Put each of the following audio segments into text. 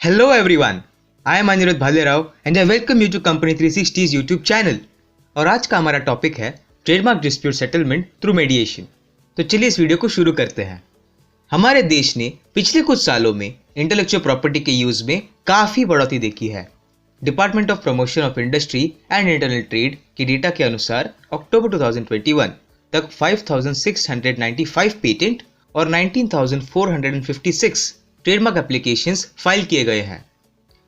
Hello everyone, I am Anirudh Bhalirao and I welcome you to Company 360's YouTube channel। और आज का हमारा topic है trademark dispute settlement through मेडिएशन। तो चलिए इस वीडियो को शुरू करते हैं। हमारे देश ने पिछले कुछ सालों में इंटेलेक्चुअल प्रॉपर्टी के यूज में काफी बढ़ोतरी देखी है। Department of promotion of industry and internal trade के डेटा के अनुसार अक्टूबर 2021 तक 5,695 पेटेंट और 19,456 ट्रेडमार्क एप्लीकेशंस फाइल किए गए हैं।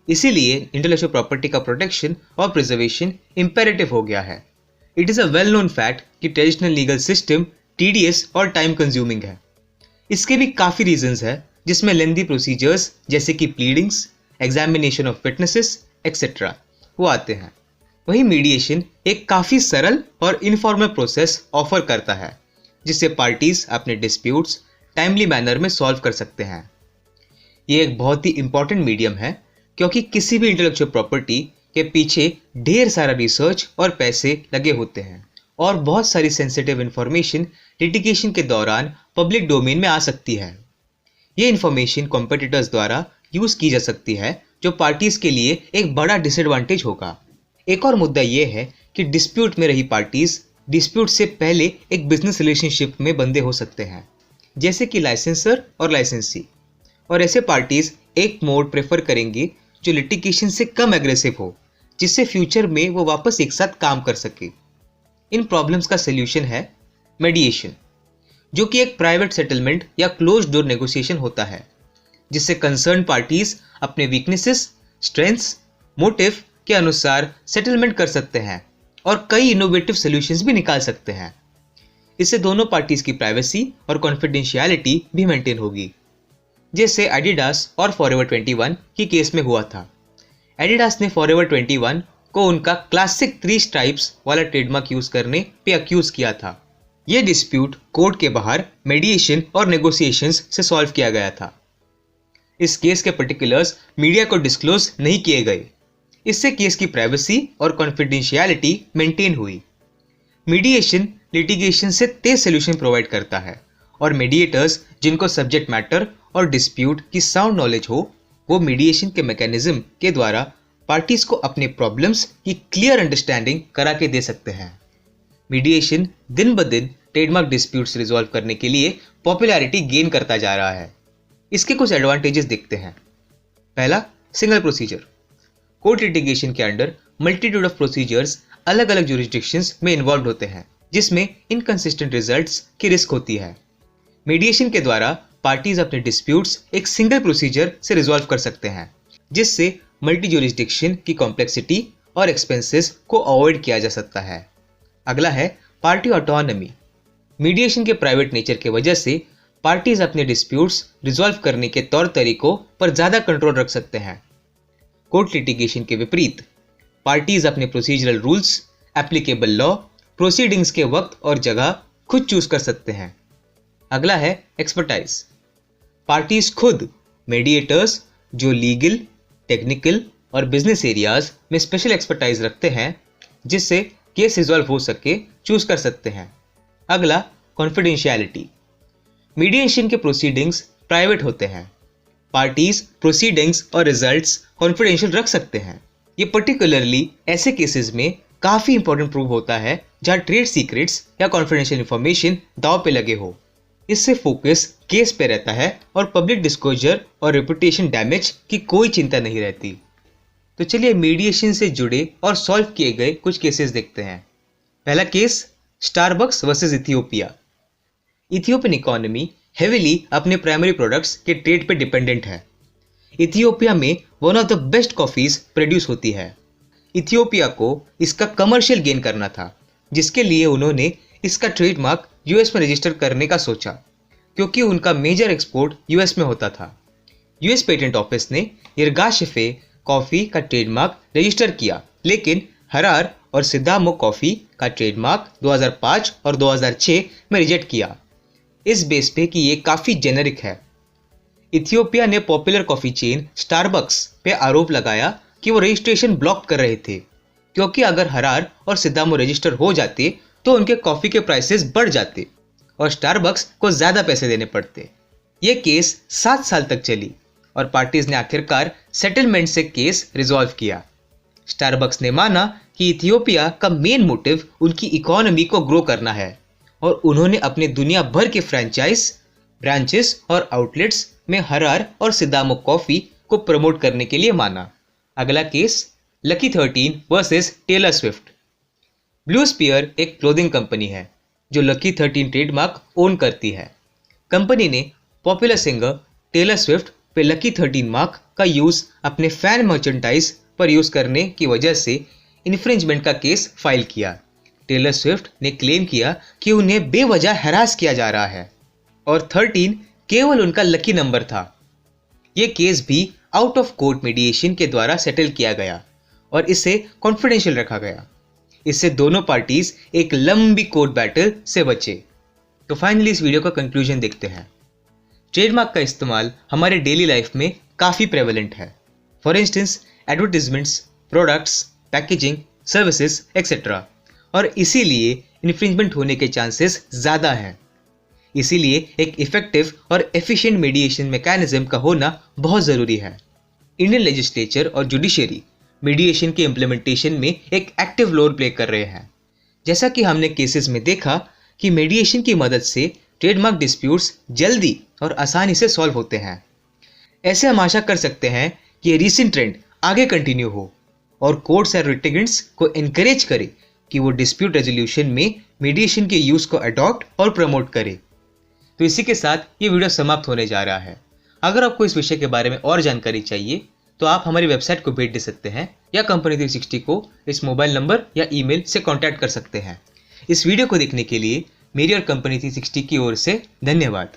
इसीलिए इंटेलेक्चुअल प्रॉपर्टी का प्रोटेक्शन और प्रिजर्वेशन इंपेरेटिव हो गया है। It is a well known fact कि ट्रेडिशनल लीगल सिस्टम टीडीएस और टाइम कंज्यूमिंग है। इसके भी काफ़ी रीजंस है, जिसमें लेंदी प्रोसीजर्स जैसे कि pleadings, examination of witnesses etcetera वो आते हैं। वहीं मीडिएशन एक काफ़ी सरल और इनफॉर्मल प्रोसेस ऑफर करता है, जिससे पार्टीज अपने डिस्प्यूट्स टाइमली मैनर में सॉल्व कर सकते हैं। ये एक बहुत ही इंपॉर्टेंट मीडियम है, क्योंकि किसी भी इंटेलेक्चुअल प्रॉपर्टी के पीछे ढेर सारा रिसर्च और पैसे लगे होते हैं और बहुत सारी सेंसिटिव इंफॉर्मेशन लिटिगेशन के दौरान पब्लिक डोमेन में आ सकती है। ये इंफॉर्मेशन कॉम्पिटिटर्स द्वारा यूज की जा सकती है, जो पार्टीज के लिए एक बड़ा डिसएडवांटेज होगा। एक और मुद्दा ये है कि डिस्प्यूट में रही पार्टीज डिस्प्यूट से पहले एक बिजनेस रिलेशनशिप में बंधे हो सकते हैं, जैसे कि लाइसेंसर और लाइसेंसी। और ऐसे पार्टीज एक मोड प्रेफर करेंगे जो लिटिगेशन से कम एग्रेसिव हो, जिससे फ्यूचर में वो वापस एक साथ काम कर सके। इन प्रॉब्लम्स का सल्यूशन है मेडिएशन, जो कि एक प्राइवेट सेटलमेंट या क्लोज डोर नेगोशिएशन होता है, जिससे कंसर्न पार्टीज अपने वीकनेसेस, स्ट्रेंथ्स, मोटिव के अनुसार सेटलमेंट कर सकते हैं और कई इनोवेटिव सॉल्यूशंस भी निकाल सकते हैं। इससे दोनों पार्टीज की प्राइवेसी और कॉन्फिडेंशियलिटी भी मेंटेन होगी, जैसे एडिडास और फॉरएवर 21 की केस में हुआ था। एडिडास ने फॉरएवर 21 को उनका क्लासिक 3 स्ट्राइप्स वाला ट्रेडमार्क यूज करने पे अक्यूज किया था। यह डिस्प्यूट कोर्ट के बाहर मेडिएशन और नेगोशिएशंस से सॉल्व किया गया था। इस केस के पर्टिकुलर्स मीडिया को डिस्क्लोज नहीं किए गए। इससे केस की प्राइवेसी और कॉन्फिडेंशियलिटी मेंटेन हुई। मीडिएशन लिटिगेशन से तेज सोल्यूशन प्रोवाइड करता है और मीडिएटर्स जिनको सब्जेक्ट मैटर और डिस्प्यूट की साउंड नॉलेज हो, वो मीडिएशन के मैकेनिज्म के द्वारा पार्टीज को अपने प्रॉब्लम्स की क्लियर अंडरस्टैंडिंग करा के दे सकते हैं। मीडिएशन दिन ब दिन ट्रेडमार्क डिस्प्यूट्स रिजॉल्व करने के लिए पॉपुलैरिटी गेन करता जा रहा है। इसके कुछ एडवांटेजेस देखते हैं। पहला, सिंगल प्रोसीजर। कोर्ट लिटिगेशन के अंडर मल्टीट्यूड ऑफ प्रोसीजर्स अलग अलग ज्यूरिसडिक्शंस में इन्वॉल्व होते हैं, जिसमें इनकंसिस्टेंट रिजल्ट्स की रिस्क होती है। मीडिएशन के द्वारा पार्टीज अपने डिस्प्यूट्स एक सिंगल प्रोसीजर से रिजॉल्व कर सकते हैं, जिससे मल्टी ज्यूरिसडिक्शन की कॉम्प्लेक्सिटी और एक्सपेंसेस को अवॉइड किया जा सकता है। अगला है पार्टी ऑटोनॉमी। मीडिएशन के प्राइवेट नेचर की वजह से पार्टीज अपने डिस्प्यूट्स रिजॉल्व करने के तौर तरीकों पर ज़्यादा कंट्रोल रख सकते हैं। कोर्ट लिटिगेशन के विपरीत पार्टीज अपने procedural rules, applicable law, proceedings के वक्त और जगह खुद चूज कर सकते हैं। अगला है एक्सपर्टाइज। पार्टीज खुद मेडिएटर्स जो लीगल, टेक्निकल और बिजनेस एरियाज में स्पेशल एक्सपर्टाइज रखते हैं, जिससे केस रिजॉल्व हो सके, चूज कर सकते हैं। अगला, कॉन्फिडेंशियलिटी। मीडिएशन के प्रोसीडिंग्स प्राइवेट होते हैं। पार्टीज प्रोसीडिंग्स और रिजल्ट्स कॉन्फिडेंशियल रख सकते हैं। ये पर्टिकुलरली ऐसे केसेस में काफ़ी इंपॉर्टेंट प्रूव होता है जहाँ ट्रेड सीक्रेट्स या कॉन्फिडेंशियल इंफॉर्मेशन दांव पे लगे हो। इससे फोकस केस पे रहता है और पब्लिक डिस्क्लोजर और रेपुटेशन डैमेज की कोई चिंता नहीं रहती। तो चलिए मीडिएशन से जुड़े और सॉल्व किए गए कुछ केसेस देखते हैं। पहला case, Starbucks versus Ethiopia. Ethiopian economy heavily अपने प्राइमरी प्रोडक्ट्स के ट्रेड पे डिपेंडेंट है। इथियोपिया में one of the best coffees produce होती है। इथियोपिया को इसका कमर्शियल गेन करना था, जिसके लिए उन्होंने इसका ट्रेडमार्क यूएस में रजिस्टर करने का सोचा, क्योंकि उनका मेजर एक्सपोर्ट यूएस में होता था। यूएस पेटेंट ऑफिस ने यिर्गाशेफे कॉफ़ी का ट्रेडमार्क रजिस्टर किया, लेकिन हरार और सिदामो कॉफ़ी का ट्रेडमार्क 2005 और 2006 में रिजेक्ट किया, इस बेस पे कि ये काफ़ी जेनेरिक है। इथियोपिया ने पॉपुलर कॉफ़ी चेन स्टारबक्स पे आरोप लगाया कि वो रजिस्ट्रेशन ब्लॉक कर रहे थे, क्योंकि अगर हरार और सिदामो रजिस्टर हो जाते तो उनके कॉफ़ी के प्राइसेस बढ़ जाते और स्टारबक्स को ज़्यादा पैसे देने पड़ते। ये केस 7 साल तक चली और पार्टीज ने आखिरकार सेटलमेंट से केस रिजॉल्व किया। स्टारबक्स ने माना कि इथियोपिया का मेन मोटिव उनकी इकोनॉमी को ग्रो करना है और उन्होंने अपने दुनिया भर के फ्रेंचाइज, ब्रांचेस और आउटलेट्स में हरार और सिदामो कॉफी को प्रमोट करने के लिए माना। अगला case lucky 13 versus Taylor Swift. Blue Sphere एक क्लोथिंग कंपनी है जो लकी 13 ट्रेडमार्क ओन करती है। कंपनी ने पॉपुलर सिंगर टेलर स्विफ्ट पे लकी 13 मार्क का यूज अपने फैन मर्चेंडाइज पर यूज करने की वजह से इन्फ्रिंजमेंट का केस फाइल किया। टेलर स्विफ्ट ने क्लेम किया कि उन्हें बेवजह हैरास किया जा रहा है और 13 केवल उनका लकी नंबर था। यह केस भी आउट ऑफ कोर्ट मीडिएशन के द्वारा सेटल किया गया और इसे कॉन्फिडेंशियल रखा गया। इससे दोनों पार्टीज एक लंबी कोर्ट बैटल से बचे। तो फाइनली इस वीडियो का कंक्लूजन देखते हैं। ट्रेडमार्क का इस्तेमाल हमारे डेली लाइफ में काफ़ी प्रेवलेंट है। For instance advertisements, products, packaging, services etcetera, और इसीलिए इन्फ्रिंजमेंट होने के चांसेस ज़्यादा हैं। इसीलिए एक इफेक्टिव और एफिशिएंट मीडिएशन मैकेनिज्म का होना बहुत ज़रूरी है। इंडियन लेजिस्लेचर और जुडिशरी मीडिएशन के इम्प्लीमेंटेशन में एक एक्टिव रोल प्ले कर रहे हैं। जैसा कि हमने केसेस में देखा कि मीडिएशन की मदद से ट्रेडमार्क डिस्प्यूट्स जल्दी और आसानी से सॉल्व होते हैं। ऐसे हम आशा कर सकते हैं कि ये रीसेंट ट्रेंड आगे कंटिन्यू हो और कोर्ट्स और लिटिगेंट्स को एनकरेज करे कि वो डिस्प्यूट रेजोल्यूशन में मीडिएशन के यूज़ को अडॉप्ट और प्रमोट करे। तो इसी के साथ ये वीडियो समाप्त होने जा रहा है। अगर आपको इस विषय के बारे में और जानकारी चाहिए तो आप हमारी वेबसाइट को भेज दे सकते हैं या कंपनी 360 को इस मोबाइल नंबर या ईमेल से कॉन्टैक्ट कर सकते हैं। इस वीडियो को देखने के लिए मेरी और कंपनी 360 की ओर से धन्यवाद।